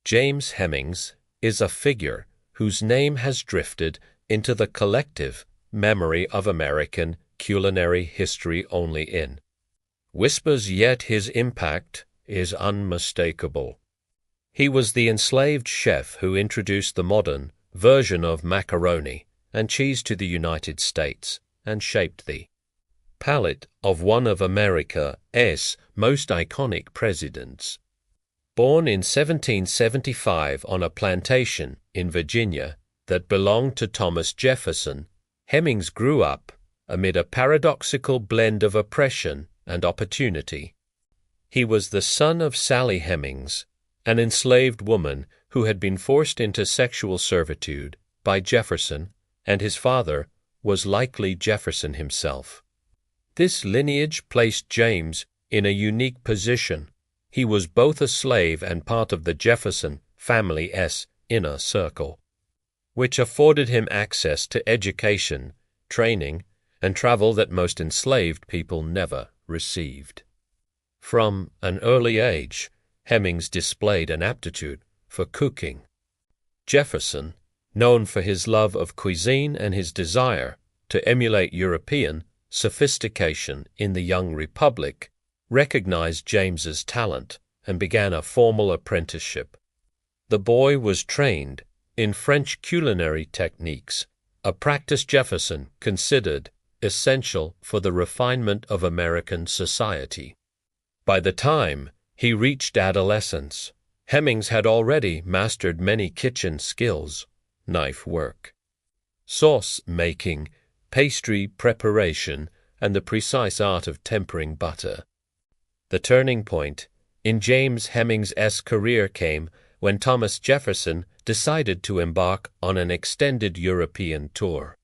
James Hemings is a figure whose name has drifted into the collective memory of American culinary history only in whispers, yet his impact is unmistakable. He was the enslaved chef who introduced the modern version of macaroni and cheese to the United States and shaped the palate of one of America's most iconic presidents. Born in 1775 on a plantation in Virginia that belonged to Thomas Jefferson, Hemings grew up amid a paradoxical blend of oppression and opportunity. He was the son of Sally Hemings, an enslaved woman who had been forced into sexual servitude by Jefferson, and his father was likely Jefferson himself. This lineage placed James in a unique position. He was both a slave and part of the Jefferson family's inner circle, which afforded him access to education, training, and travel that most enslaved people never received. From an early age, Hemings displayed an aptitude for cooking. Jefferson, known for his love of cuisine and his desire to emulate European sophistication in the young republic, recognized James's talent and began a formal apprenticeship. The boy was trained in French culinary techniques, a practice Jefferson considered essential for the refinement of American society. By the time he reached adolescence, Hemings had already mastered many kitchen skills: knife work, sauce making, pastry preparation, and the precise art of tempering butter. The turning point in James Hemings's career came when Thomas Jefferson decided to embark on an extended European tour.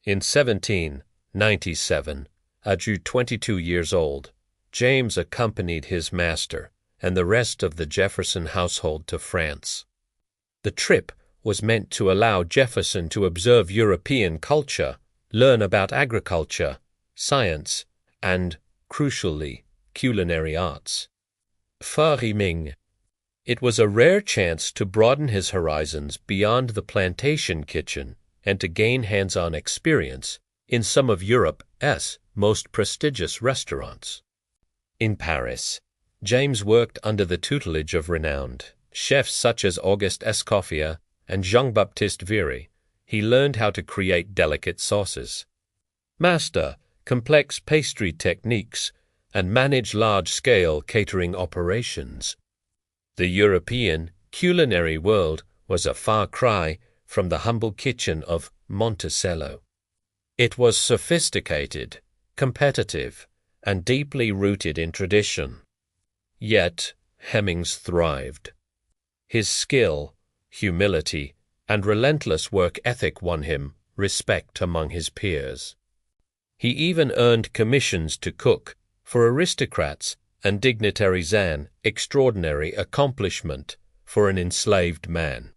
In 1797, at 22 years old, James accompanied his master and the rest of the Jefferson household to France. The trip was meant to allow Jefferson to observe European culture, learn about agriculture, science, and, crucially, culinary arts. Fariming. It was a rare chance to broaden his horizons beyond the plantation kitchen and to gain hands-on experience in some of Europe's most prestigious restaurants. In Paris, James worked under the tutelage of renowned chefs such as Auguste Escoffier and Jean-Baptiste Viry. He learned how to create delicate sauces, master complex pastry techniques, and manage large-scale catering operations. The European culinary world was a far cry from the humble kitchen of Monticello. It was sophisticated, competitive, and deeply rooted in tradition. Yet Hemings thrived. His skill, humility, and relentless work ethic won him respect among his peers. He even earned commissions to cook for aristocrats and dignitaries, an extraordinary accomplishment for an enslaved man.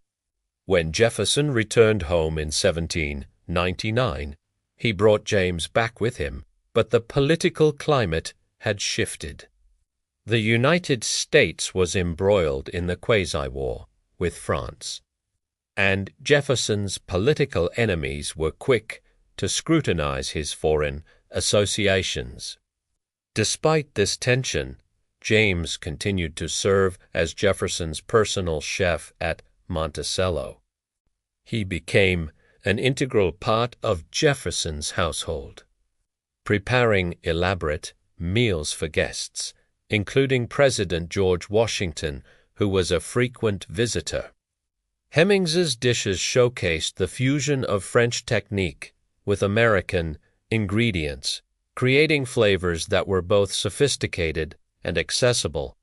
When Jefferson returned home in 1799, he brought James back with him, but the political climate had shifted. The United States was embroiled in the Quasi-War with France, and Jefferson's political enemies were quick to scrutinize his foreign associations. Despite this tension, James continued to serve as Jefferson's personal chef at Monticello. He became an integral part of Jefferson's household, preparing elaborate meals for guests, including President George Washington, who was a frequent visitor. Hemings's dishes showcased the fusion of French technique with American ingredients, creating flavors that were both sophisticated and accessible.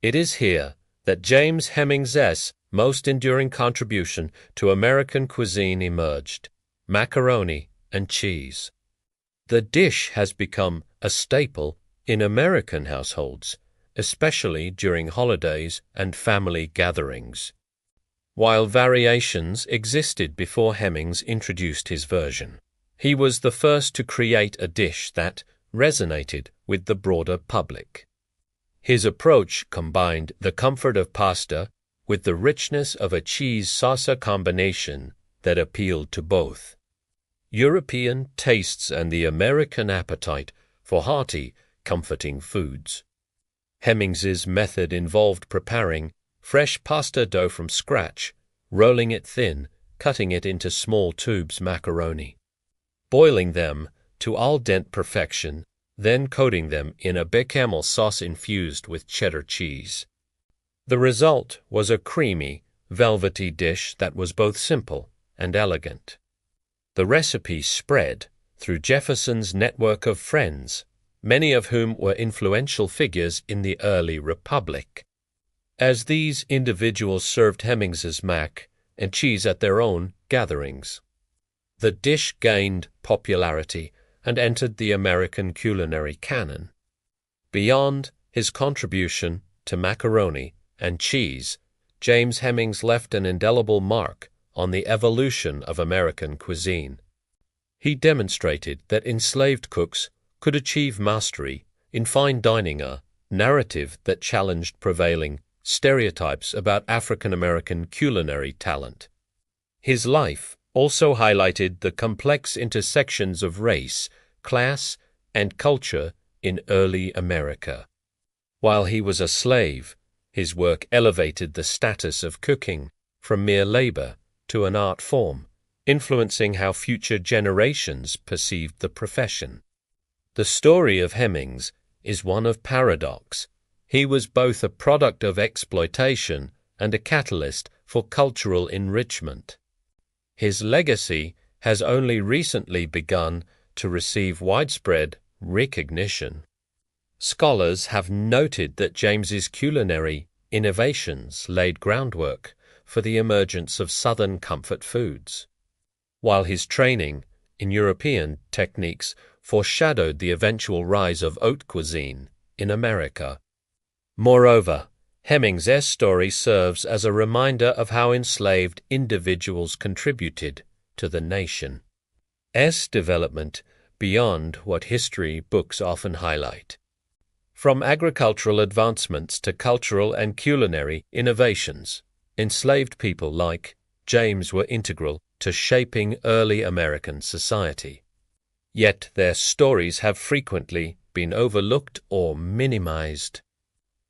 It is here that James Hemings's most enduring contribution to American cuisine emerged: macaroni and cheese. The dish has become a staple in American households, especially during holidays and family gatherings. While variations existed before Hemings introduced his version, he was the first to create a dish that resonated with the broader public. His approach combined the comfort of pasta with the richness of a cheese-salsa combination that appealed to both European tastes and the American appetite for hearty, comforting foods. Hemings's method involved preparing fresh pasta dough from scratch, rolling it thin, cutting it into small tubes macaroni, boiling them to al dente perfection, then coating them in a bechamel sauce infused with cheddar cheese. The result was a creamy, velvety dish that was both simple and elegant. The recipe spread through Jefferson's network of friends, many of whom were influential figures in the early republic. As these individuals served Hemings's mac and cheese at their own gatherings, the dish gained popularity and entered the American culinary canon. Beyond his contribution to macaroni and cheese, James Hemings left an indelible mark on the evolution of American cuisine. He demonstrated that enslaved cooks could achieve mastery in fine dining, a narrative that challenged prevailing stereotypes about African American culinary talent. His life also highlighted the complex intersections of race, class, and culture in early America. While he was a slave, his work elevated the status of cooking from mere labor to an art form, influencing how future generations perceived the profession. The story of Hemings is one of paradox. He was both a product of exploitation and a catalyst for cultural enrichment. His legacy has only recently begun to receive widespread recognition. Scholars have noted that James's culinary innovations laid groundwork for the emergence of Southern comfort foods, while his training in European techniques foreshadowed the eventual rise of haute cuisine in America. Moreover, Hemings's story serves as a reminder of how enslaved individuals contributed to the nation's development beyond what history books often highlight. From agricultural advancements to cultural and culinary innovations, enslaved people like James were integral to shaping early American society. Yet their stories have frequently been overlooked or minimized.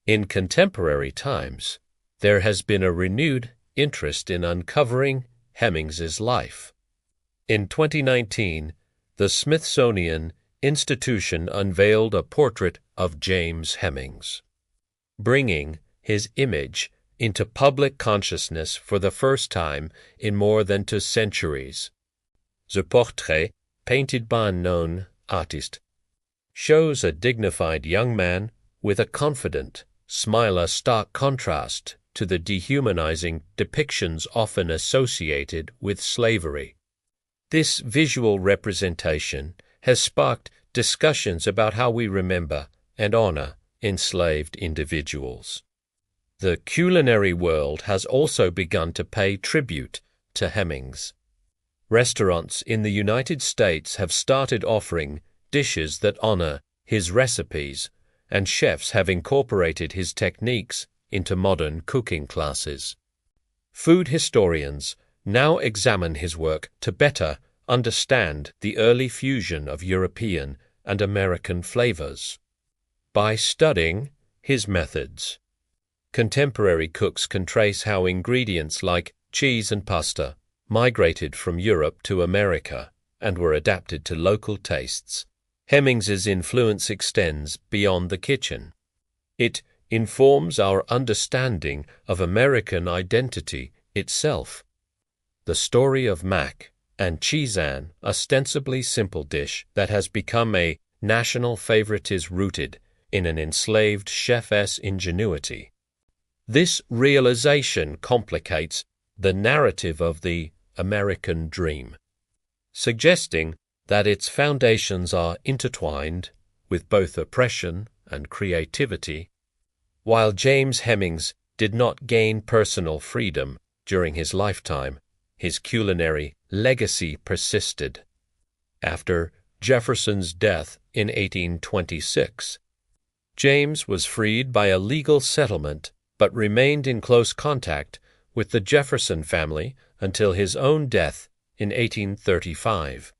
In contemporary times, there has been a renewed interest in uncovering Hemings's life. In 2019, the Smithsonian Institution unveiled a portrait of James Hemings, bringing his image into public consciousness for the first time in more than 2 centuries. The portrait, painted by an unknown artist, shows a dignified young man with a confident smile, a stark contrast to the dehumanizing depictions often associated with slavery. This visual representation has sparked discussions about how we remember and honor enslaved individuals. The culinary world has also begun to pay tribute to Hemings. Restaurants in the United States have started offering dishes that honor his recipes, and chefs have incorporated his techniques into modern cooking classes. Food historians now examine his work to better understand the early fusion of European and American flavors. By studying his methods, contemporary cooks can trace how ingredients like cheese and pasta migrated from Europe to America and were adapted to local tastes. Hemings's influence extends beyond the kitchen. It informs our understanding of American identity itself. The story of mac and cuisine, ostensibly simple dish that has become a national favorite, is rooted in an enslaved chef's ingenuity. This realization complicates the narrative of the American dream, suggesting that its foundations are intertwined with both oppression and creativity. While James Hemings did not gain personal freedom during his lifetime, his culinary legacy persisted. After Jefferson's death in 1826, James was freed by a legal settlement but remained in close contact with the Jefferson family until his own death in 1835.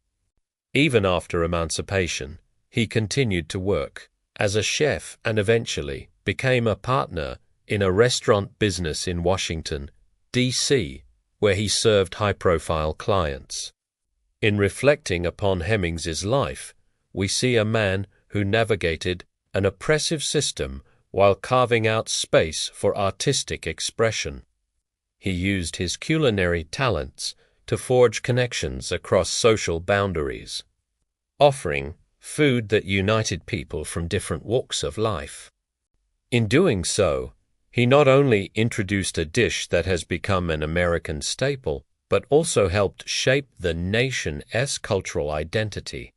Even after emancipation, he continued to work as a chef and eventually became a partner in a restaurant business in Washington, D.C., where he served high-profile clients. In reflecting upon Hemings's life, we see a man who navigated an oppressive system while carving out space for artistic expression. He used his culinary talents to forge connections across social boundaries, offering food that united people from different walks of life. In doing so, he not only introduced a dish that has become an American staple, but also helped shape the nation's cultural identity.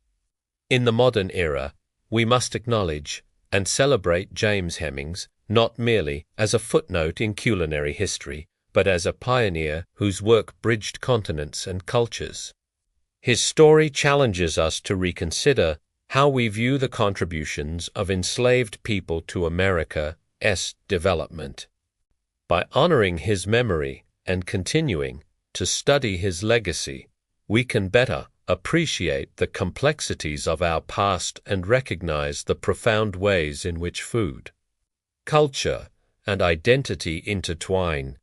In the modern era, we must acknowledge and celebrate James Hemings not merely as a footnote in culinary history, but as a pioneer whose work bridged continents and cultures. His story challenges us to reconsider how we view the contributions of enslaved people to America's development. By honoring his memory and continuing to study his legacy, we can better appreciate the complexities of our past and recognize the profound ways in which food, culture, and identity intertwine